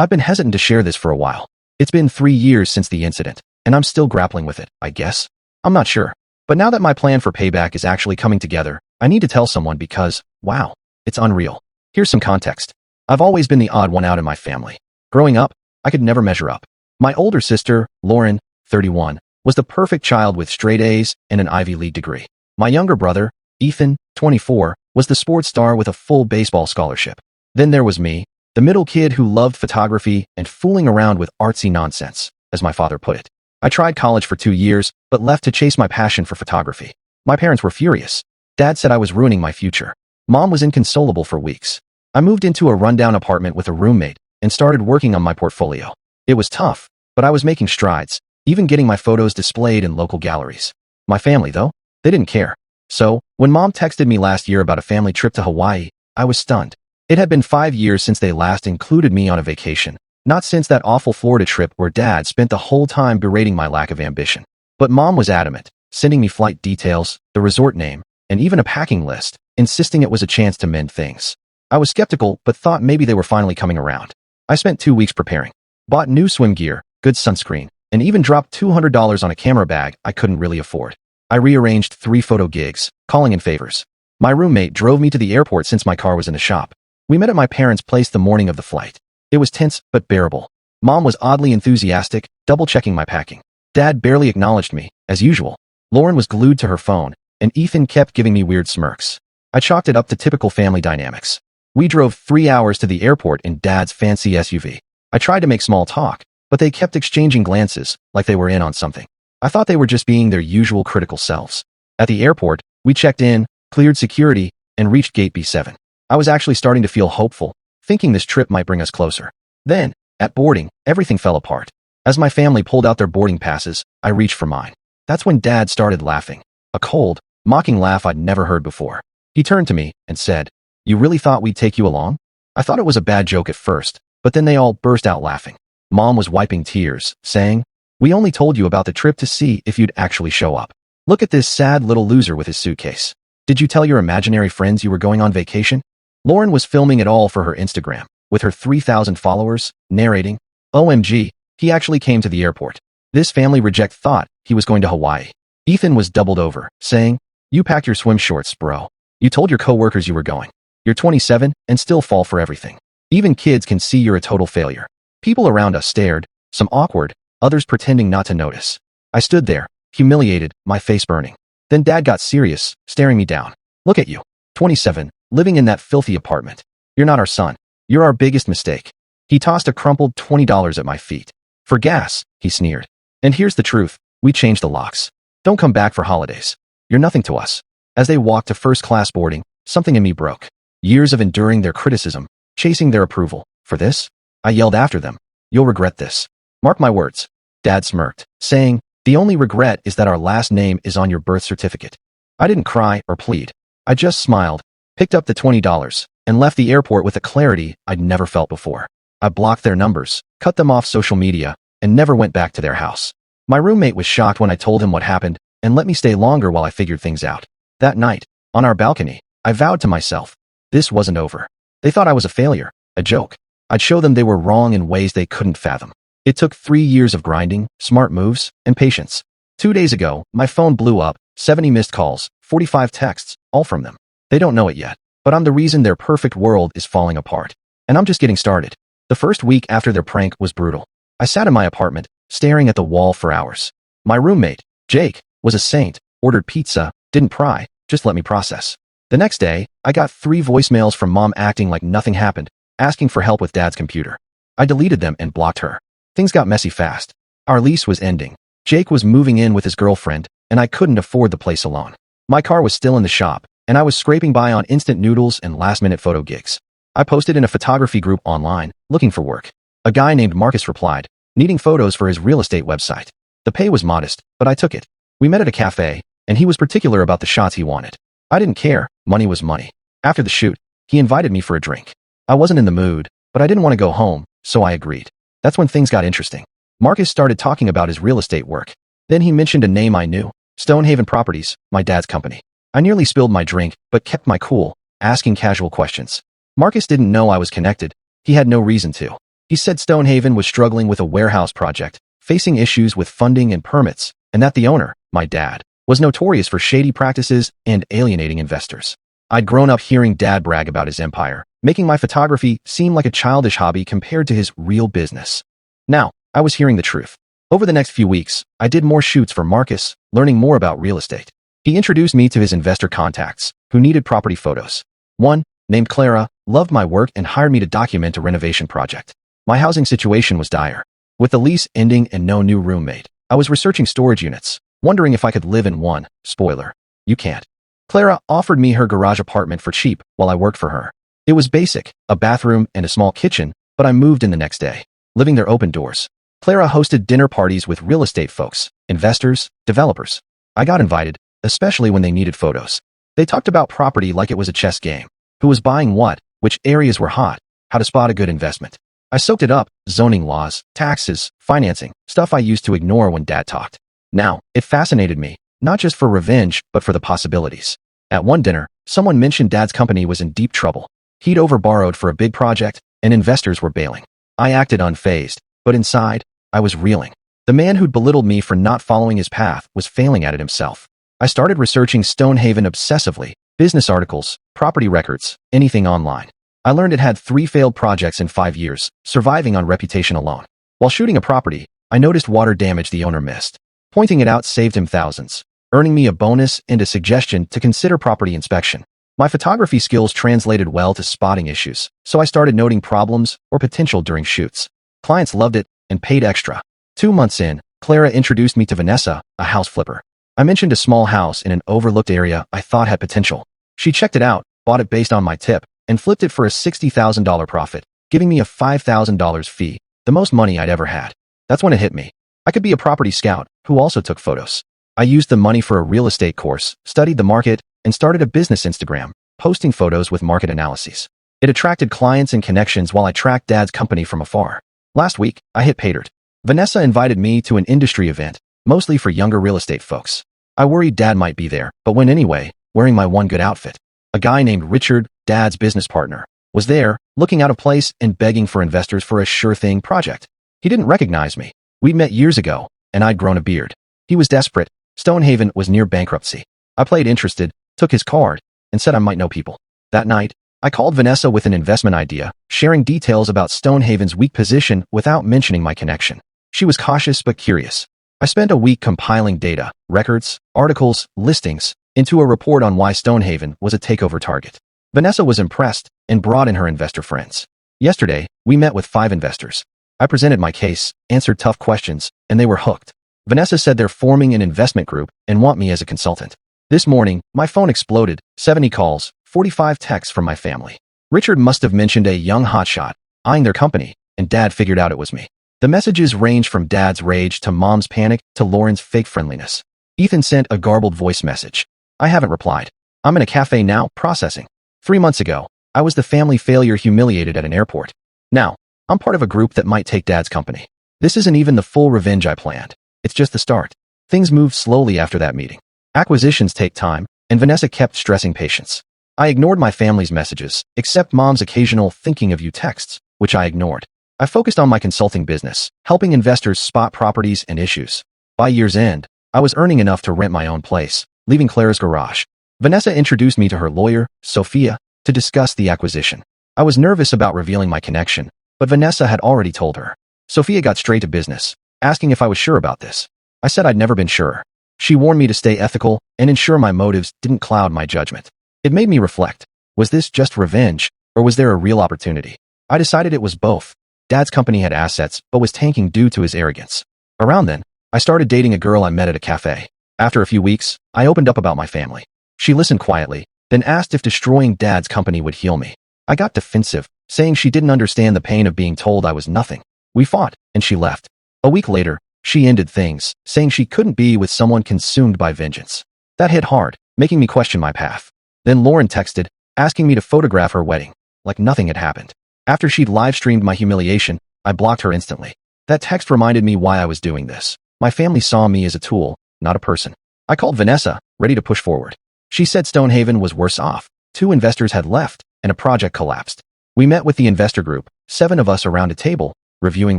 I've been hesitant to share this for a while. It's been 3 years since the incident, and I'm still grappling with it, I guess. I'm not sure. But now that my plan for payback is actually coming together, I need to tell someone because, wow, it's unreal. Here's some context. I've always been the odd one out in my family. Growing up, I could never measure up. My older sister, Lauren, 31, was the perfect child with straight A's and an Ivy League degree. My younger brother, Ethan, 24, was the sports star with a full baseball scholarship. Then there was me, the middle kid who loved photography and fooling around with artsy nonsense, as my father put it. I tried college for 2 years, but left to chase my passion for photography. My parents were furious. Dad said I was ruining my future. Mom was inconsolable for weeks. I moved into a rundown apartment with a roommate and started working on my portfolio. It was tough, but I was making strides, even getting my photos displayed in local galleries. My family, though, they didn't care. So, when Mom texted me last year about a family trip to Hawaii, I was stunned. It had been 5 years since they last included me on a vacation, not since that awful Florida trip where Dad spent the whole time berating my lack of ambition. But Mom was adamant, sending me flight details, the resort name, and even a packing list, insisting it was a chance to mend things. I was skeptical, but thought maybe they were finally coming around. I spent 2 weeks preparing, bought new swim gear, good sunscreen, and even dropped $200 on a camera bag I couldn't really afford. I rearranged 3 photo gigs, calling in favors. My roommate drove me to the airport since my car was in the shop. We met at my parents' place the morning of the flight. It was tense, but bearable. Mom was oddly enthusiastic, double-checking my packing. Dad barely acknowledged me, as usual. Lauren was glued to her phone, and Ethan kept giving me weird smirks. I chalked it up to typical family dynamics. We drove 3 hours to the airport in Dad's fancy SUV. I tried to make small talk, but they kept exchanging glances, like they were in on something. I thought they were just being their usual critical selves. At the airport, we checked in, cleared security, and reached gate B7. I was actually starting to feel hopeful, thinking this trip might bring us closer. Then, at boarding, everything fell apart. As my family pulled out their boarding passes, I reached for mine. That's when Dad started laughing. A cold, mocking laugh I'd never heard before. He turned to me and said, "You really thought we'd take you along?" I thought it was a bad joke at first, but then they all burst out laughing. Mom was wiping tears, saying, "We only told you about the trip to see if you'd actually show up. Look at this sad little loser with his suitcase. Did you tell your imaginary friends you were going on vacation?" Lauren was filming it all for her Instagram, with her 3,000 followers, narrating, "OMG, he actually came to the airport. This family reject thought he was going to Hawaii." Ethan was doubled over, saying, "You packed your swim shorts, bro. You told your coworkers you were going. You're 27 and still fall for everything. Even kids can see you're a total failure." People around us stared, some awkward, others pretending not to notice. I stood there, humiliated, my face burning. Then Dad got serious, staring me down. "Look at you. 27, living in that filthy apartment. You're not our son. You're our biggest mistake." He tossed a crumpled $20 at my feet. "For gas," he sneered. "And here's the truth. We changed the locks. Don't come back for holidays. You're nothing to us." As they walked to first-class boarding, something in me broke. Years of enduring their criticism, chasing their approval. For this? I yelled after them. "You'll regret this. Mark my words." Dad smirked, saying, "The only regret is that our last name is on your birth certificate." I didn't cry or plead. I just smiled, picked up the $20, and left the airport with a clarity I'd never felt before. I blocked their numbers, cut them off social media, and never went back to their house. My roommate was shocked when I told him what happened and let me stay longer while I figured things out. That night, on our balcony, I vowed to myself, this wasn't over. They thought I was a failure, a joke. I'd show them they were wrong in ways they couldn't fathom. It took 3 years of grinding, smart moves, and patience. 2 days ago, my phone blew up, 70 missed calls, 45 texts, all from them. They don't know it yet, but I'm the reason their perfect world is falling apart. And I'm just getting started. The first week after their prank was brutal. I sat in my apartment, staring at the wall for hours. My roommate, Jake, was a saint, ordered pizza, didn't pry, just let me process. The next day, I got 3 voicemails from Mom acting like nothing happened, asking for help with Dad's computer. I deleted them and blocked her. Things got messy fast. Our lease was ending. Jake was moving in with his girlfriend, and I couldn't afford the place alone. My car was still in the shop, and I was scraping by on instant noodles and last-minute photo gigs. I posted in a photography group online, looking for work. A guy named Marcus replied, needing photos for his real estate website. The pay was modest, but I took it. We met at a cafe, and he was particular about the shots he wanted. I didn't care, money was money. After the shoot, he invited me for a drink. I wasn't in the mood, but I didn't want to go home, so I agreed. That's when things got interesting. Marcus started talking about his real estate work. Then he mentioned a name I knew, Stonehaven Properties, my dad's company. I nearly spilled my drink, but kept my cool, asking casual questions. Marcus didn't know I was connected. He had no reason to. He said Stonehaven was struggling with a warehouse project, facing issues with funding and permits, and that the owner, my dad, was notorious for shady practices and alienating investors. I'd grown up hearing Dad brag about his empire, making my photography seem like a childish hobby compared to his real business. Now, I was hearing the truth. Over the next few weeks, I did more shoots for Marcus, learning more about real estate. He introduced me to his investor contacts, who needed property photos. One, named Clara, loved my work and hired me to document a renovation project. My housing situation was dire. With the lease ending and no new roommate, I was researching storage units, wondering if I could live in one. Spoiler: you can't. Clara offered me her garage apartment for cheap while I worked for her. It was basic, a bathroom and a small kitchen, but I moved in the next day, living their open doors. Clara hosted dinner parties with real estate folks, investors, developers. I got invited, especially when they needed photos. They talked about property like it was a chess game. Who was buying what, which areas were hot, how to spot a good investment. I soaked it up: zoning laws, taxes, financing, stuff I used to ignore when Dad talked. Now, it fascinated me, not just for revenge, but for the possibilities. At one dinner, someone mentioned Dad's company was in deep trouble. He'd overborrowed for a big project, and investors were bailing. I acted unfazed, but inside, I was reeling. The man who'd belittled me for not following his path was failing at it himself. I started researching Stonehaven obsessively: business articles, property records, anything online. I learned it had 3 failed projects in 5 years, surviving on reputation alone. While shooting a property, I noticed water damage the owner missed. Pointing it out saved him thousands, earning me a bonus and a suggestion to consider property inspection. My photography skills translated well to spotting issues, so I started noting problems or potential during shoots. Clients loved it and paid extra. 2 months in, Clara introduced me to Vanessa, a house flipper. I mentioned a small house in an overlooked area I thought had potential. She checked it out, bought it based on my tip, and flipped it for a $60,000 profit, giving me a $5,000 fee, the most money I'd ever had. That's when it hit me. I could be a property scout who also took photos. I used the money for a real estate course, studied the market, and started a business Instagram, posting photos with market analyses. It attracted clients and connections while I tracked Dad's company from afar. Last week, I hit pay dirt. Vanessa invited me to an industry event, mostly for younger real estate folks. I worried Dad might be there, but went anyway, wearing my one good outfit. A guy named Richard, Dad's business partner, was there, looking out of place and begging for investors for a sure-thing project. He didn't recognize me. We'd met years ago, and I'd grown a beard. He was desperate. Stonehaven was near bankruptcy. I played interested, took his card, and said I might know people. That night, I called Vanessa with an investment idea, sharing details about Stonehaven's weak position without mentioning my connection. She was cautious but curious. I spent a week compiling data, records, articles, listings, into a report on why Stonehaven was a takeover target. Vanessa was impressed and brought in her investor friends. Yesterday, we met with 5 investors. I presented my case, answered tough questions, and they were hooked. Vanessa said they're forming an investment group and want me as a consultant. This morning, my phone exploded: 70 calls, 45 texts from my family. Richard must have mentioned a young hotshot eyeing their company, and Dad figured out it was me. The messages ranged from Dad's rage to Mom's panic to Lauren's fake friendliness. Ethan sent a garbled voice message. I haven't replied. I'm in a cafe now, processing. 3 months ago, I was the family failure humiliated at an airport. Now, I'm part of a group that might take Dad's company. This isn't even the full revenge I planned. It's just the start. Things moved slowly after that meeting. Acquisitions take time, and Vanessa kept stressing patience. I ignored my family's messages, except Mom's occasional "thinking of you" texts, which I ignored. I focused on my consulting business, helping investors spot properties and issues. By year's end, I was earning enough to rent my own place, leaving Clara's garage. Vanessa introduced me to her lawyer, Sophia, to discuss the acquisition. I was nervous about revealing my connection, but Vanessa had already told her. Sophia got straight to business, asking if I was sure about this. I said I'd never been sure. She warned me to stay ethical and ensure my motives didn't cloud my judgment. It made me reflect. Was this just revenge, or was there a real opportunity? I decided it was both. Dad's company had assets, but was tanking due to his arrogance. Around then, I started dating a girl I met at a cafe. After a few weeks, I opened up about my family. She listened quietly, then asked if destroying Dad's company would heal me. I got defensive, saying she didn't understand the pain of being told I was nothing. We fought, and she left. A week later, she ended things, saying she couldn't be with someone consumed by vengeance. That hit hard, making me question my path. Then Lauren texted, asking me to photograph her wedding, like nothing had happened. After she'd live-streamed my humiliation, I blocked her instantly. That text reminded me why I was doing this. My family saw me as a tool, not a person. I called Vanessa, ready to push forward. She said Stonehaven was worse off. 2 investors had left, and a project collapsed. We met with the investor group, 7 of us around a table, reviewing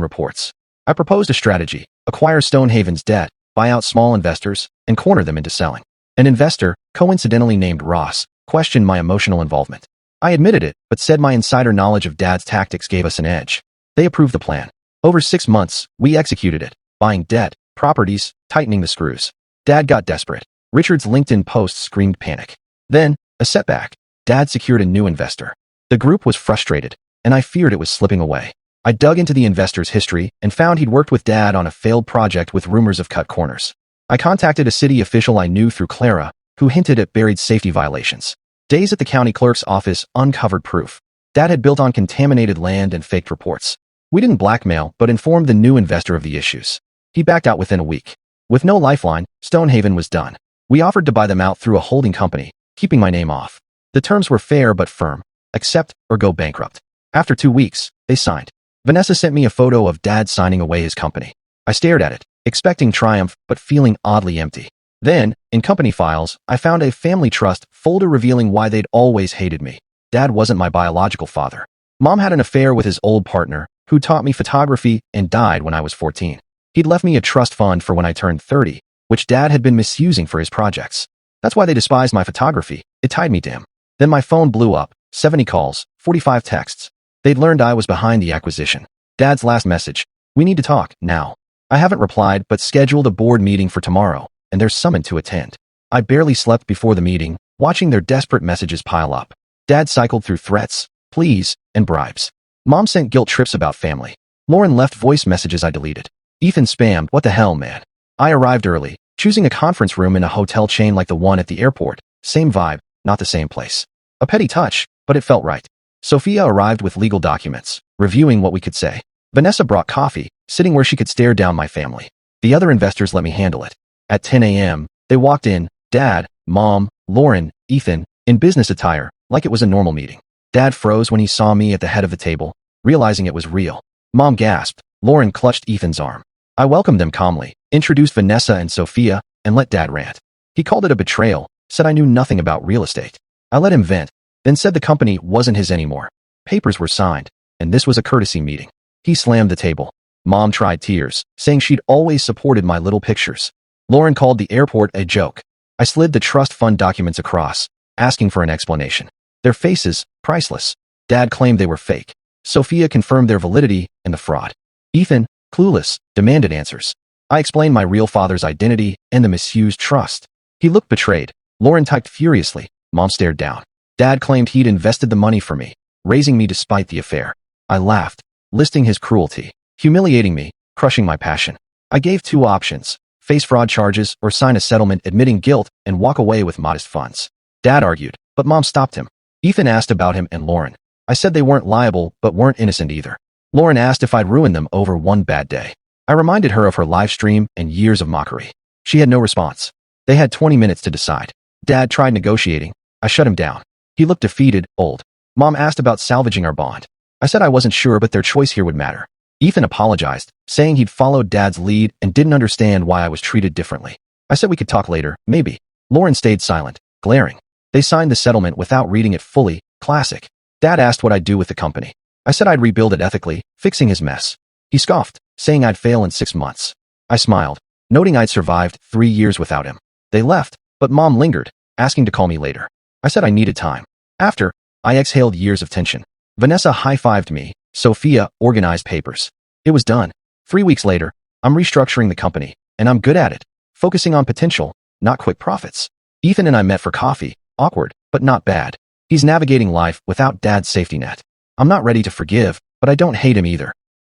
reports. I proposed a strategy: acquire Stonehaven's debt, buy out small investors, and corner them into selling. An investor, coincidentally named Ross, questioned my emotional involvement. I admitted it, but said my insider knowledge of Dad's tactics gave us an edge. They approved the plan. Over 6 months, we executed it, buying debt, properties, tightening the screws. Dad got desperate. Richard's LinkedIn post screamed panic. Then, a setback. Dad secured a new investor. The group was frustrated, and I feared it was slipping away. I dug into the investor's history and found he'd worked with Dad on a failed project with rumors of cut corners. I contacted a city official I knew through Clara, who hinted at buried safety violations. Days at the county clerk's office uncovered proof. Dad had built on contaminated land and faked reports. We didn't blackmail, but informed the new investor of the issues. He backed out within a week. With no lifeline, Stonehaven was done. We offered to buy them out through a holding company, keeping my name off. The terms were fair but firm: accept or go bankrupt. After 2 weeks, they signed. Vanessa sent me a photo of Dad signing away his company. I stared at it, expecting triumph but feeling oddly empty. Then, in company files, I found a family trust folder revealing why they'd always hated me. Dad wasn't my biological father. Mom had an affair with his old partner, who taught me photography and died when I was 14. He'd left me a trust fund for when I turned 30, which Dad had been misusing for his projects. That's why they despised my photography. It tied me to him. Then my phone blew up, 70 calls, 45 texts. They'd learned I was behind the acquisition. Dad's last message: "We need to talk, now." I haven't replied but scheduled a board meeting for tomorrow, and they're summoned to attend. I barely slept before the meeting, watching their desperate messages pile up. Dad cycled through threats, pleas, and bribes. Mom sent guilt trips about family. Lauren left voice messages I deleted. Ethan spammed, "What the hell, man?" I arrived early, choosing a conference room in a hotel chain like the one at the airport. Same vibe, not the same place. A petty touch, but it felt right. Sophia arrived with legal documents, reviewing what we could say. Vanessa brought coffee, sitting where she could stare down my family. The other investors let me handle it. At 10 a.m., they walked in: Dad, Mom, Lauren, Ethan, in business attire, like it was a normal meeting. Dad froze when he saw me at the head of the table, realizing it was real. Mom gasped. Lauren clutched Ethan's arm. I welcomed them calmly, introduced Vanessa and Sophia, and let Dad rant. He called it a betrayal, said I knew nothing about real estate. I let him vent, then said the company wasn't his anymore. Papers were signed, and this was a courtesy meeting. He slammed the table. Mom tried tears, saying she'd always supported my little pictures. Lauren called the airport a joke. I slid the trust fund documents across, asking for an explanation. Their faces, priceless. Dad claimed they were fake. Sophia confirmed their validity and the fraud. Ethan, clueless, demanded answers. I explained my real father's identity and the misused trust. He looked betrayed. Lauren typed furiously. Mom stared down. Dad claimed he'd invested the money for me, raising me despite the affair. I laughed, listing his cruelty, humiliating me, crushing my passion. I gave 2 options: face fraud charges or sign a settlement admitting guilt and walk away with modest funds. Dad argued, but Mom stopped him. Ethan asked about him and Lauren. I said they weren't liable but weren't innocent either. Lauren asked if I'd ruined them over one bad day. I reminded her of her live stream and years of mockery. She had no response. They had 20 minutes to decide. Dad tried negotiating. I shut him down. He looked defeated, old. Mom asked about salvaging our bond. I said I wasn't sure, but their choice here would matter. Ethan apologized, saying he'd followed Dad's lead and didn't understand why I was treated differently. I said we could talk later, maybe. Lauren stayed silent, glaring. They signed the settlement without reading it fully. Classic. Dad asked what I'd do with the company. I said I'd rebuild it ethically, fixing his mess. He scoffed, saying I'd fail in 6 months. I smiled, noting I'd survived 3 years without him. They left, but Mom lingered, asking to call me later. I said I needed time. After, I exhaled years of tension. Vanessa high-fived me. Sophia organized papers. It was done. 3 weeks later, I'm restructuring the company, and I'm good at it, focusing on potential, not quick profits. Ethan and I met for coffee, awkward, but not bad. He's navigating life without Dad's safety net. I'm not ready to forgive, but I don't hate him either.